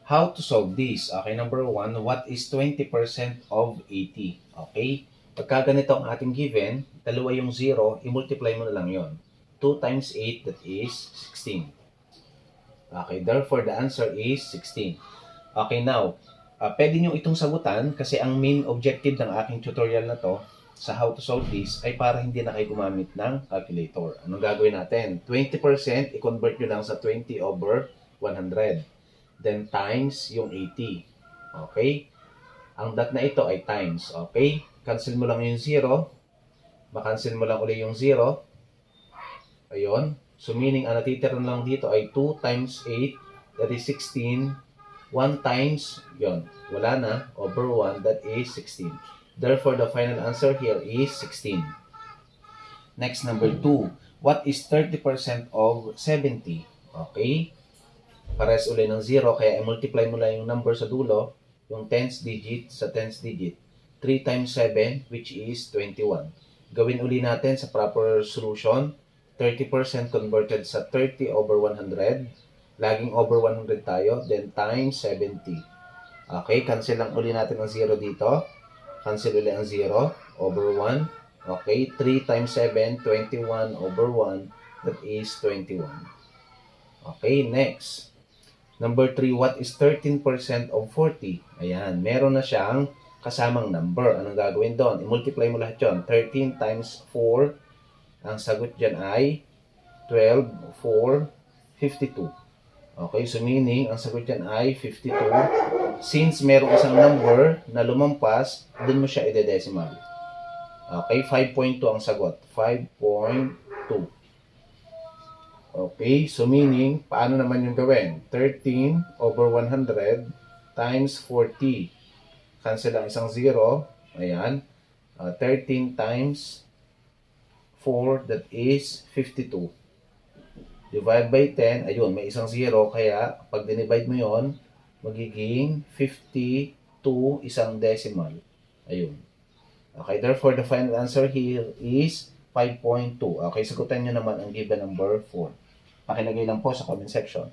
How to solve this? Okay, number 1, what is 20% of 80? Okay? Pagka ganito ang ating given, dalawa yung 0, i-multiply mo na lang yon. 2 times 8, that is 16. Okay, therefore the answer is 16. Okay, now, pwede nyo itong sagutan kasi ang main objective ng aking tutorial na to sa how to solve this ay para hindi na kayo gumamit ng calculator. Anong gagawin natin? 20%, i-convert nyo lang sa 20 over 100. Then times yung 80. Okay? Ang dot na ito ay times. Okay? Cancel mo lang yung 0. Makancel mo lang ulit yung 0. Ayun. So meaning, ang natitira lang dito ay 2 times 8. That is 16. 1 times, yun. Wala na. Over 1, that is 16. Therefore, the final answer here is 16. Next, number 2. What is 30% of 70? Okay? Pares ulit ng 0, kaya i-multiply mo lang yung number sa dulo, yung tens digit sa tens digit. 3 times 7, which is 21. Gawin uli natin sa proper solution. 30% converted sa 30 over 100. Laging over 100 tayo, then times 70. Okay, cancel lang uli natin ang 0 dito. Cancel uli ang 0, over 1. Okay, 3 times 7, 21 over 1, that is 21. Okay, next. Number 3, what is 13% of 40? Ayan, meron na siyang kasamang number. Anong gagawin doon? I-multiply mo lahat yun. 13 times 4. Ang sagot dyan ay 12, 4, 52. Okay, so meaning, ang sagot dyan ay 52. Since meron isang number na lumampas, dun mo siya i-decimal. Okay, 5.2 ang sagot. 5.2. Okay, so meaning, paano naman yung gawin? 13 over 100 times 40. Cancel ang isang 0. Ayan. 13 times 4, that is 52. Divide by 10. Ayun, may isang 0. Kaya, pag dinivide mo yon, magiging 52 isang decimal. Ayun. Okay, therefore, the final answer here is 5.2. Okay, sagutan nyo naman ang given number 4. Pakilagay lang po sa comment section.